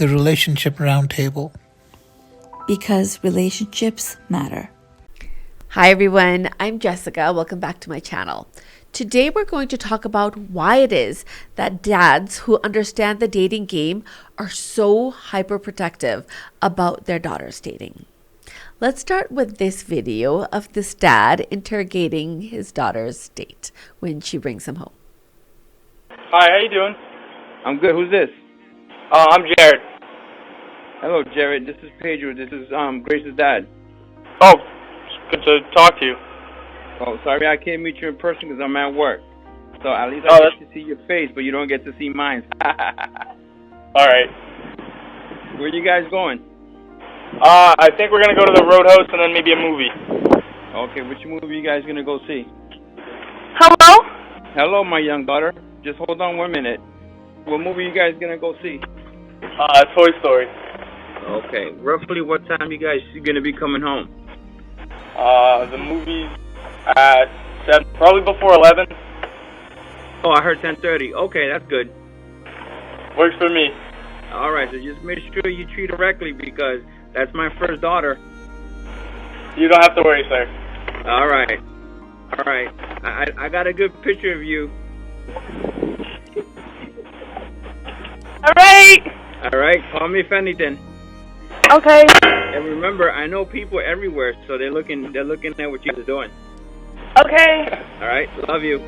the Relationship Roundtable. Because relationships matter. Hi everyone, I'm Jessica. Welcome back to my channel. Today we're going to talk about why it is that dads who understand the dating game are so hyperprotective about their daughters dating. Let's start with this video of this dad interrogating his daughter's date when she brings him home. Hi, how you doing? I'm good. Who's this? I'm Jared. Hello, Jared. This is Pedro. This is Grace's dad. Oh, it's good to talk to you. Oh, sorry I can't meet you in person because I'm at work. So at least Oh, I get to see your face, but you don't get to see mine. All right. Where you guys going? I think we're gonna go to the Roadhouse and then maybe a movie. Okay, which movie are you guys gonna go see? Hello? Hello, my young daughter. Just hold on 1 minute. What movie are you guys gonna go see? Toy Story. Okay. Roughly what time you guys gonna be coming home? The movie's at 7, probably before 11. Oh, I heard 10:30. Okay, that's good. Works for me. All right, so just make sure you treat her correctly because that's my first daughter. You don't have to worry, sir. All right. All right. I got a good picture of you. All right. All right. Call me if anything. Okay. And remember, I know people everywhere, so they're looking at what you guys are doing. Okay. All right. Love you.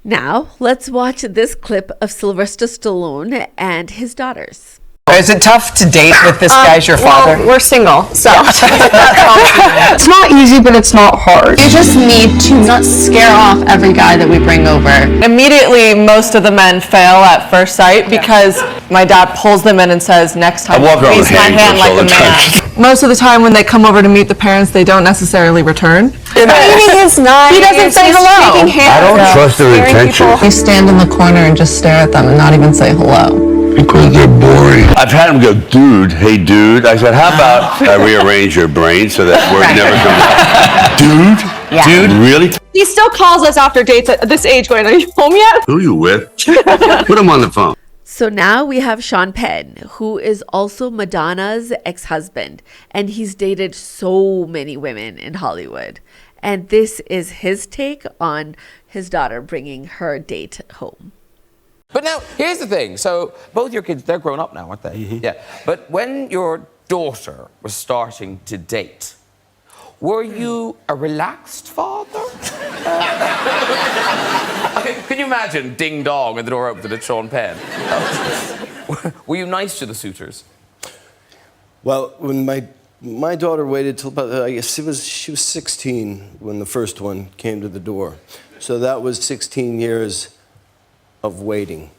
Now, let's watch this clip of Sylvester Stallone and his daughters. Is it tough to date with this guy as your father? Well, we're single, so it's not easy, but it's not hard. You just need to not scare off every guy that we bring over. Immediately, most of the men fail at first sight because my dad pulls them in and says, next time, raise my hand like a man. Most of the time when they come over to meet the parents, they don't necessarily return. He's nice. He doesn't say hello. I don't trust their intentions. You stand in the corner and just stare at them and not even say hello. Because they're boring. I've had them go, dude, hey dude. I said, how about I rearrange your brain so that word never comes out? Dude? Yeah. Dude, really? He still calls us after dates at this age going, are you home yet? Who are you with? Put him on the phone. So now we have Sean Penn, who is also Madonna's ex-husband, and he's dated so many women in Hollywood. And this is his take on his daughter bringing her date home. But now, here's the thing. So, both your kids, they're grown up now, aren't they? Mm-hmm. Yeah. But when your daughter was starting to date, were you a relaxed father? Can you imagine ding dong and the door opened at Sean Penn? Were you nice to the suitors? Well, when my daughter waited till about, I guess she was 16 when the first one came to the door. So that was 16 years of waiting.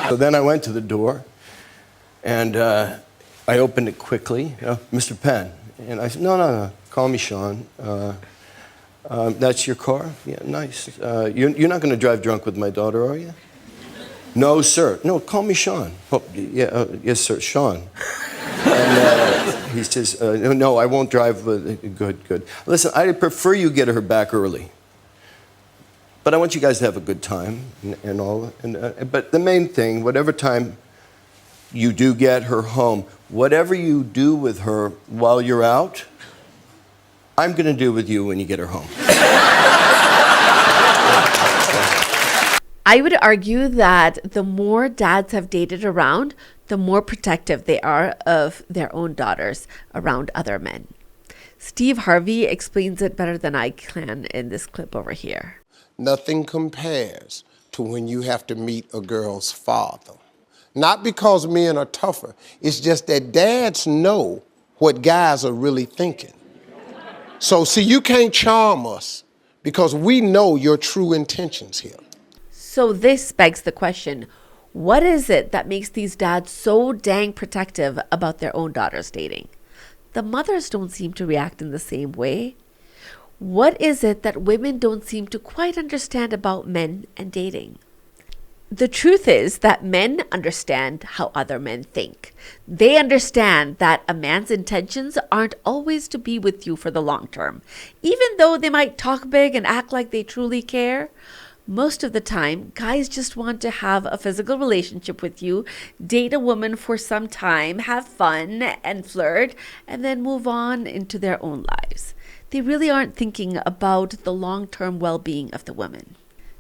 So then I went to the door, and I opened it quickly. Mr. Penn. And I said, no, call me Sean. That's your car? Yeah, nice. You're not going to drive drunk with my daughter, are you? No, sir. No, call me Sean. Oh, yeah, yes, sir, Sean. And he says, no, I won't drive. Good. Listen, I prefer you get her back early. But I want you guys to have a good time and all. But the main thing, whatever time you do get her home, whatever you do with her while you're out, I'm going to do with you when you get her home. I would argue that the more dads have dated around, the more protective they are of their own daughters around other men. Steve Harvey explains it better than I can in this clip over here. Nothing compares to when you have to meet a girl's father. Not because men are tougher, it's just that dads know what guys are really thinking. So, see, you can't charm us because we know your true intentions here. So this begs the question, what is it that makes these dads so dang protective about their own daughters dating? The mothers don't seem to react in the same way. What is it that women don't seem to quite understand about men and dating? The truth is that men understand how other men think. They understand that a man's intentions aren't always to be with you for the long term. Even though they might talk big and act like they truly care, Most of the time, guys just want to have a physical relationship with you, date a woman for some time, have fun and flirt, and then move on into their own lives. They really aren't thinking about the long-term well-being of the woman.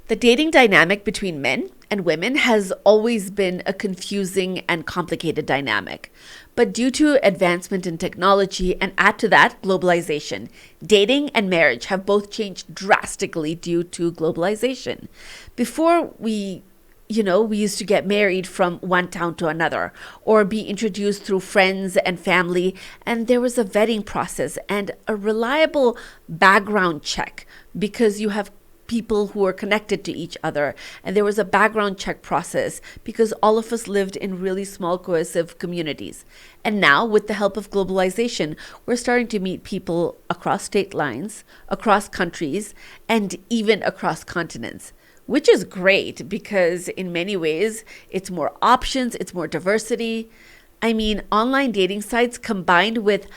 The dating dynamic between men and women has always been a confusing and complicated dynamic. But due to advancement in technology and add to that globalization, dating and marriage have both changed drastically due to globalization. Before we used to get married from one town to another or be introduced through friends and family, and there was a vetting process and a reliable background check because you have people who are connected to each other. And there was a background check process because all of us lived in really small, cohesive communities. And now, with the help of globalization, we're starting to meet people across state lines, across countries, and even across continents, which is great because in many ways, it's more options, it's more diversity. I mean, online dating sites combined with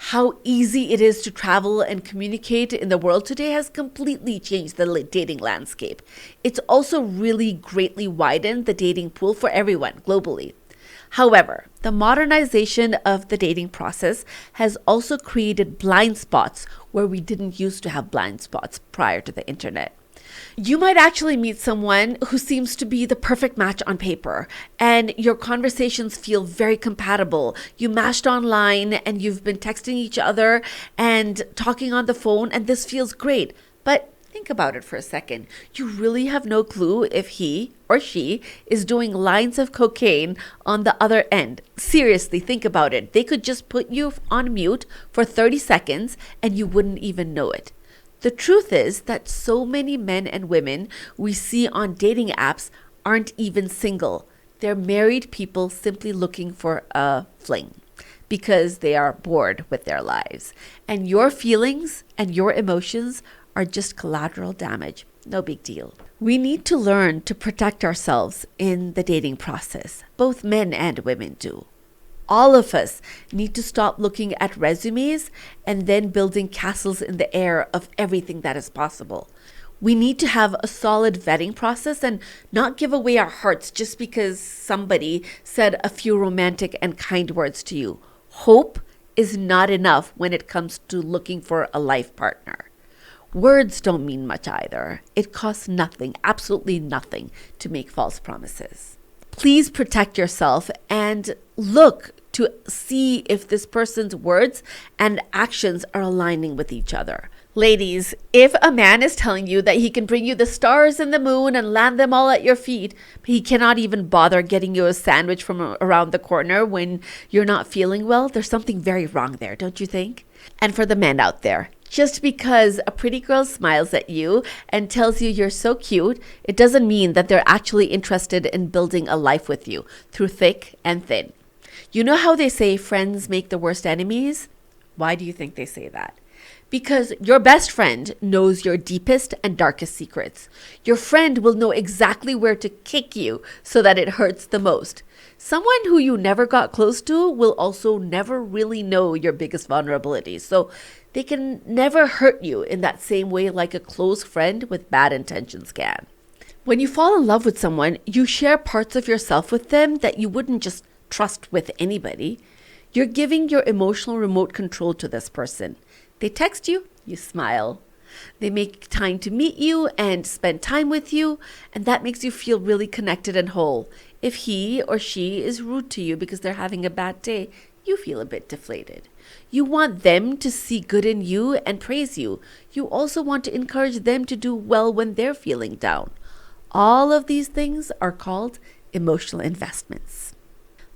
how easy it is to travel and communicate in the world today has completely changed the dating landscape. It's also really greatly widened the dating pool for everyone globally. However, the modernization of the dating process has also created blind spots where we didn't used to have blind spots prior to the internet. You might actually meet someone who seems to be the perfect match on paper, and your conversations feel very compatible. You matched online and you've been texting each other and talking on the phone, and this feels great. But think about it for a second. You really have no clue if he or she is doing lines of cocaine on the other end. Seriously, think about it. They could just put you on mute for 30 seconds and you wouldn't even know it. The truth is that so many men and women we see on dating apps aren't even single. They're married people simply looking for a fling because they are bored with their lives. And your feelings and your emotions are just collateral damage. No big deal. We need to learn to protect ourselves in the dating process. Both men and women do. All of us need to stop looking at resumes and then building castles in the air of everything that is possible. We need to have a solid vetting process and not give away our hearts just because somebody said a few romantic and kind words to you. Hope is not enough when it comes to looking for a life partner. Words don't mean much either. It costs nothing, absolutely nothing, to make false promises. Please protect yourself and look to see if this person's words and actions are aligning with each other. Ladies, if a man is telling you that he can bring you the stars and the moon and land them all at your feet, but he cannot even bother getting you a sandwich from around the corner when you're not feeling well, there's something very wrong there, don't you think? And for the men out there, just because a pretty girl smiles at you and tells you you're so cute, it doesn't mean that they're actually interested in building a life with you through thick and thin. You know how they say friends make the worst enemies? Why do you think they say that? Because your best friend knows your deepest and darkest secrets. Your friend will know exactly where to kick you so that it hurts the most. Someone who you never got close to will also never really know your biggest vulnerabilities. So they can never hurt you in that same way like a close friend with bad intentions can. When you fall in love with someone, you share parts of yourself with them that you wouldn't just trust with anybody. You're giving your emotional remote control to this person. They text you, you smile. They make time to meet you and spend time with you, and that makes you feel really connected and whole. If he or she is rude to you because they're having a bad day, you feel a bit deflated. You want them to see good in you and praise you. You also want to encourage them to do well when they're feeling down. All of these things are called emotional investments.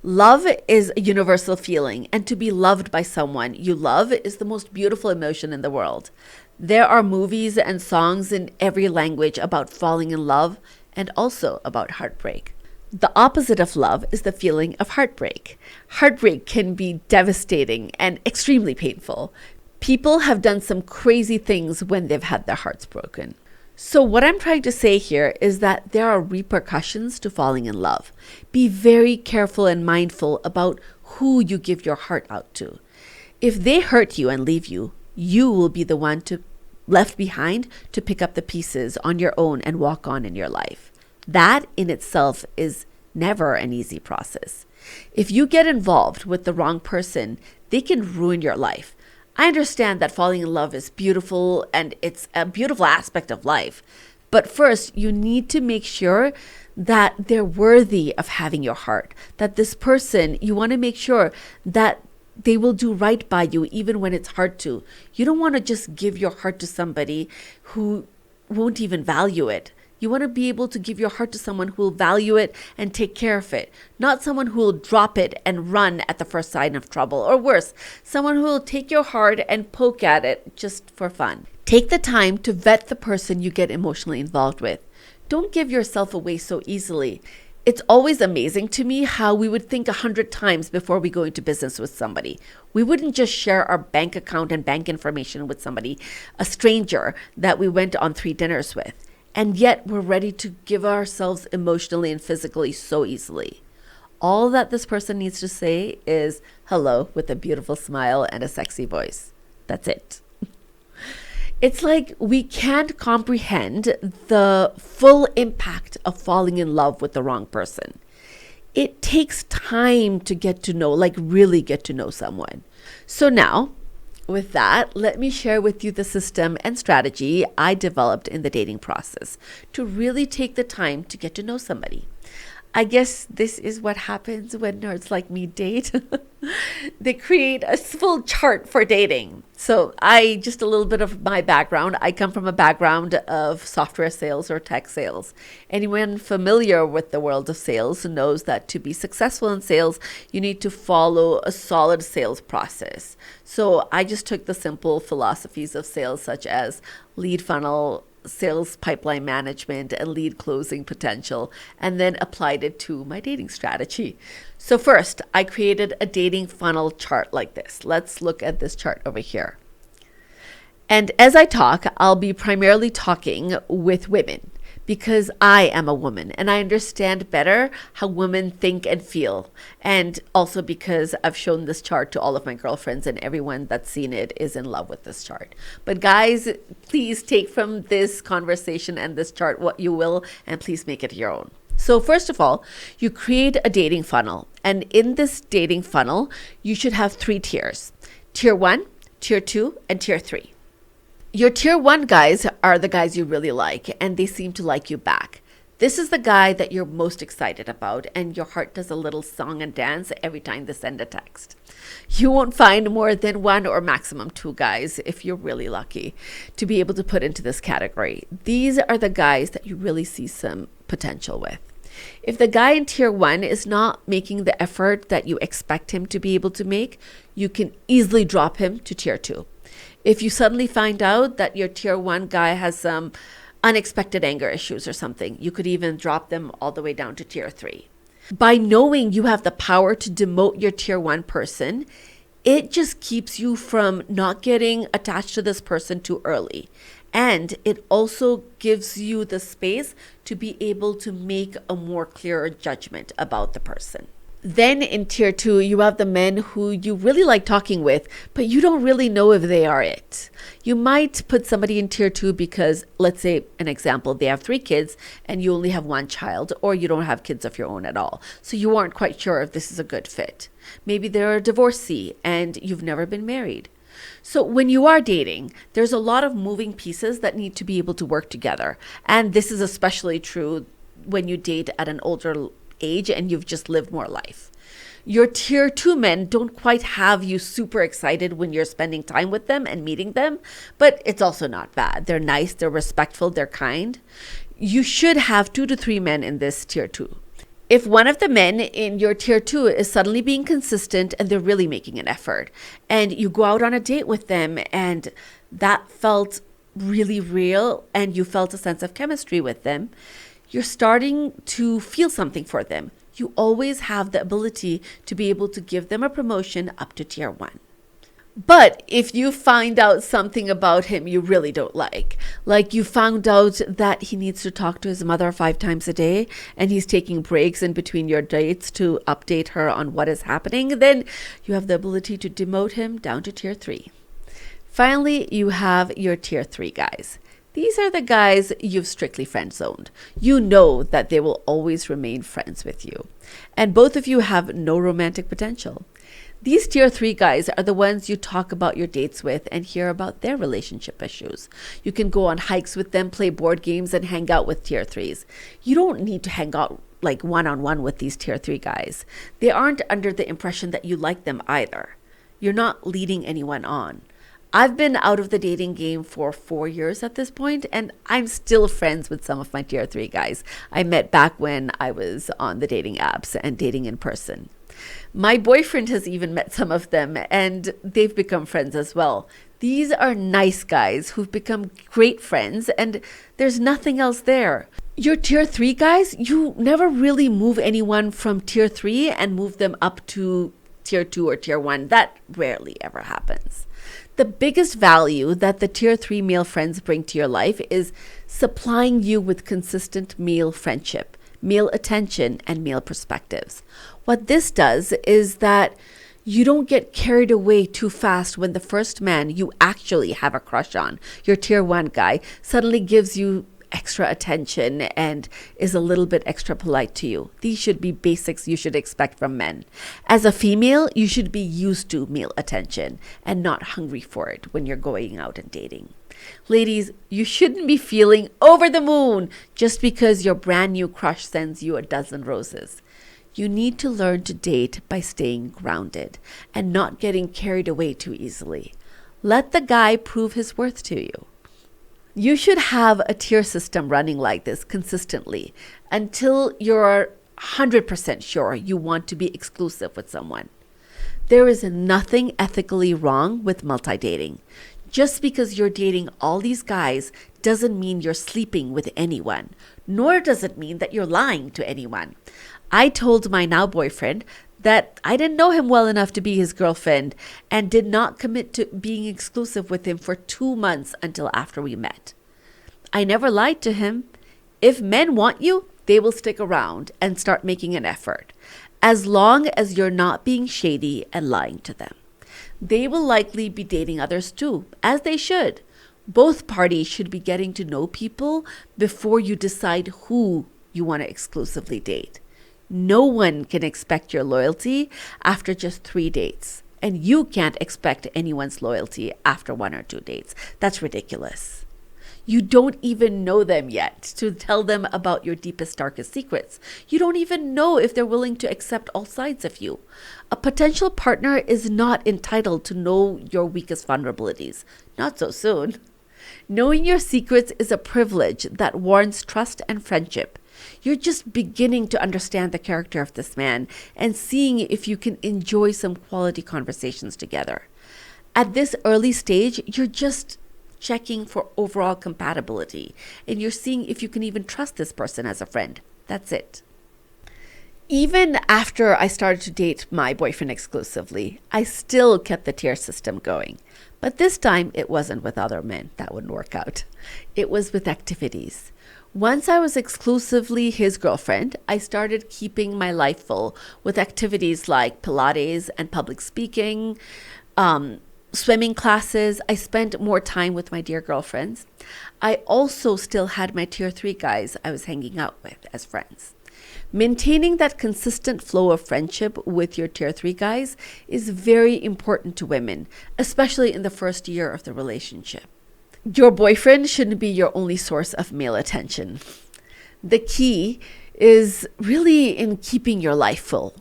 Love is a universal feeling, and to be loved by someone you love is the most beautiful emotion in the world. There are movies and songs in every language about falling in love and also about heartbreak. The opposite of love is the feeling of heartbreak. Heartbreak can be devastating and extremely painful. People have done some crazy things when they've had their hearts broken. So what I'm trying to say here is that there are repercussions to falling in love. Be very careful and mindful about who you give your heart out to. If they hurt you and leave you, you will be the one to left behind to pick up the pieces on your own and walk on in your life. That in itself is never an easy process. If you get involved with the wrong person, they can ruin your life. I understand that falling in love is beautiful and it's a beautiful aspect of life. But first, you need to make sure that they're worthy of having your heart. That this person, you want to make sure that they will do right by you even when it's hard to. You don't want to just give your heart to somebody who won't even value it. You want to be able to give your heart to someone who will value it and take care of it, not someone who will drop it and run at the first sign of trouble, or worse, someone who will take your heart and poke at it just for fun. Take the time to vet the person you get emotionally involved with. Don't give yourself away so easily. It's always amazing to me how we would think 100 times before we go into business with somebody. We wouldn't just share our bank account and bank information with somebody, a stranger that we went on 3 dinners with. And yet we're ready to give ourselves emotionally and physically so easily. All that this person needs to say is hello with a beautiful smile and a sexy voice. That's it. It's like we can't comprehend the full impact of falling in love with the wrong person. It takes time to get to know, like really get to know someone. So now, with that, let me share with you the system and strategy I developed in the dating process to really take the time to get to know somebody. I guess this is what happens when nerds like me date. They create a full chart for dating. So just a little bit of my background. I come from a background of software sales or tech sales. Anyone familiar with the world of sales knows that to be successful in sales, you need to follow a solid sales process. So I just took the simple philosophies of sales, such as lead funnel, sales pipeline management, and lead closing potential, and then applied it to my dating strategy. So first, I created a dating funnel chart like this. Let's look at this chart over here. And as I talk, I'll be primarily talking with women because I am a woman and I understand better how women think and feel. And also because I've shown this chart to all of my girlfriends and everyone that's seen it is in love with this chart. But guys, please take from this conversation and this chart what you will, and please make it your own. So first of all, you create a dating funnel. And in this dating funnel, you should have 3 tiers. Tier 1, Tier 2, and Tier 3. Your Tier 1 guys are the guys you really like, and they seem to like you back. This is the guy that you're most excited about, and your heart does a little song and dance every time they send a text. You won't find more than 1 or maximum 2 guys, if you're really lucky, to be able to put into this category. These are the guys that you really see some potential with. If the guy in Tier 1 is not making the effort that you expect him to be able to make, you can easily drop him to Tier 2. If you suddenly find out that your Tier 1 guy has some unexpected anger issues or something, you could even drop them all the way down to Tier 3. By knowing you have the power to demote your Tier 1 person, it just keeps you from not getting attached to this person too early. And it also gives you the space to be able to make a more clearer judgment about the person. Then in Tier 2, you have the men who you really like talking with, but you don't really know if they are it. You might put somebody in Tier 2 because, let's say, an example, they have 3 kids and you only have 1 child, or you don't have kids of your own at all. So you aren't quite sure if this is a good fit. Maybe they're a divorcee and you've never been married. So when you are dating, there's a lot of moving pieces that need to be able to work together. And this is especially true when you date at an older age and you've just lived more life. Your Tier 2 men don't quite have you super excited when you're spending time with them and meeting them, but it's also not bad. They're nice, they're respectful, they're kind. You should have 2 to 3 men in this Tier 2. If one of the men in your Tier 2 is suddenly being consistent and they're really making an effort, and you go out on a date with them and that felt really real and you felt a sense of chemistry with them, you're starting to feel something for them. You always have the ability to be able to give them a promotion up to Tier 1. But if you find out something about him you really don't like you found out that he needs to talk to his mother 5 times a day and he's taking breaks in between your dates to update her on what is happening, then you have the ability to demote him down to Tier 3. Finally, you have your tier 3 guys. These are the guys you've strictly friend-zoned. You know that they will always remain friends with you. And both of you have no romantic potential. These tier 3 guys are the ones you talk about your dates with and hear about their relationship issues. You can go on hikes with them, play board games, and hang out with tier 3s. You don't need to hang out like one-on-one with these tier 3 guys. They aren't under the impression that you like them either. You're not leading anyone on. I've been out of the dating game for 4 years at this point, and I'm still friends with some of my tier 3 guys I met back when I was on the dating apps and dating in person. My boyfriend has even met some of them, and they've become friends as well. These are nice guys who've become great friends, and there's nothing else there. Your tier 3 guys, you never really move anyone from tier 3 and move them up to tier 2 or tier 1. That rarely ever happens. The biggest value that the tier 3 male friends bring to your life is supplying you with consistent male friendship, male attention, and male perspectives. What this does is that you don't get carried away too fast when the first man you actually have a crush on, your tier 1 guy, suddenly gives you extra attention and is a little bit extra polite to you. These should be basics you should expect from men. As a female, you should be used to male attention and not hungry for it when you're going out and dating. Ladies, you shouldn't be feeling over the moon just because your brand new crush sends you a dozen roses. You need to learn to date by staying grounded and not getting carried away too easily. Let the guy prove his worth to you. You should have a tier system running like this consistently until you're 100% sure you want to be exclusive with someone. There is nothing ethically wrong with multi-dating. Just because you're dating all these guys doesn't mean you're sleeping with anyone, nor does it mean that you're lying to anyone. I told my now boyfriend that I didn't know him well enough to be his girlfriend and did not commit to being exclusive with him for 2 months until after we met. I never lied to him. If men want you, they will stick around and start making an effort, as long as you're not being shady and lying to them. They will likely be dating others too, as they should. Both parties should be getting to know people before you decide who you want to exclusively date. No one can expect your loyalty after just 3 dates, and you can't expect anyone's loyalty after 1 or 2 dates. That's ridiculous. You don't even know them yet to tell them about your deepest, darkest secrets. You don't even know if they're willing to accept all sides of you. A potential partner is not entitled to know your weakest vulnerabilities. Not so soon. Knowing your secrets is a privilege that warrants trust and friendship. You're just beginning to understand the character of this man and seeing if you can enjoy some quality conversations together. At this early stage, you're just checking for overall compatibility, and you're seeing if you can even trust this person as a friend. That's it. Even after I started to date my boyfriend exclusively, I still kept the tier system going. But this time, it wasn't with other men. That wouldn't work out. It was with activities. Once I was exclusively his girlfriend, I started keeping my life full with activities like Pilates and public speaking, swimming classes. I spent more time with my dear girlfriends. I also still had my tier 3 guys I was hanging out with as friends. Maintaining that consistent flow of friendship with your tier 3 guys is very important to women, especially in the first year of the relationship. Your boyfriend shouldn't be your only source of male attention. The key is really in keeping your life full.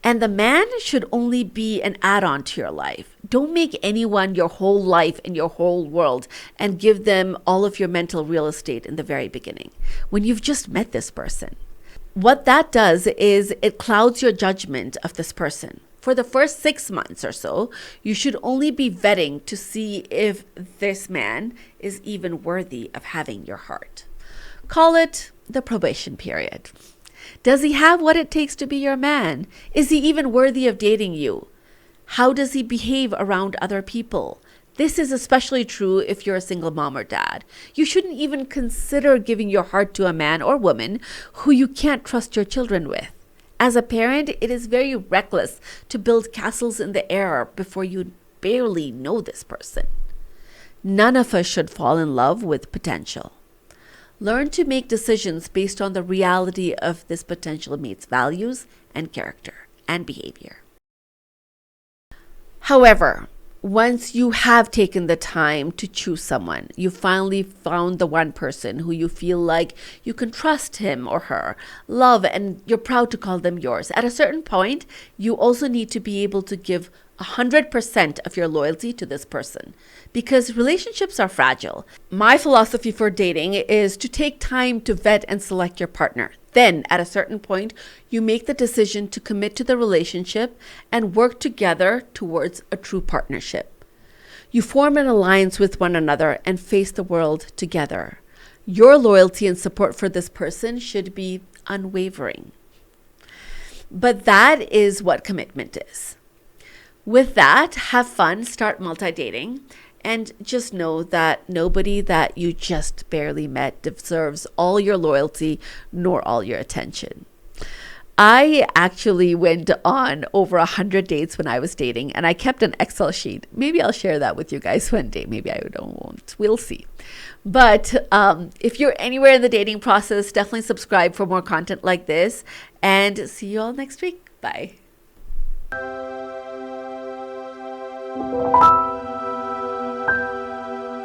And the man should only be an add-on to your life. Don't make anyone your whole life and your whole world and give them all of your mental real estate in the very beginning when you've just met this person. What that does is it clouds your judgment of this person. For the first 6 months or so, you should only be vetting to see if this man is even worthy of having your heart. Call it the probation period. Does he have what it takes to be your man? Is he even worthy of dating you? How does he behave around other people? This is especially true if you're a single mom or dad. You shouldn't even consider giving your heart to a man or woman who you can't trust your children with. As a parent, it is very reckless to build castles in the air before you barely know this person. None of us should fall in love with potential. Learn to make decisions based on the reality of this potential mate's values and character and behavior. However, once you have taken the time to choose someone, you finally found the one person who you feel like you can trust him or her, love, and you're proud to call them yours. At a certain point, you also need to be able to give 100% of your loyalty to this person, because relationships are fragile. My philosophy for dating is to take time to vet and select your partner. Then, at a certain point, you make the decision to commit to the relationship and work together towards a true partnership. You form an alliance with one another and face the world together. Your loyalty and support for this person should be unwavering. But that is what commitment is. With that, have fun, start multi-dating, and just know that nobody that you just barely met deserves all your loyalty nor all your attention. I actually went on over 100 dates when I was dating, and I kept an Excel sheet. Maybe I'll share that with you guys one day. Maybe I won't. We'll see. But if you're anywhere in the dating process, definitely subscribe for more content like this, and see you all next week. Bye.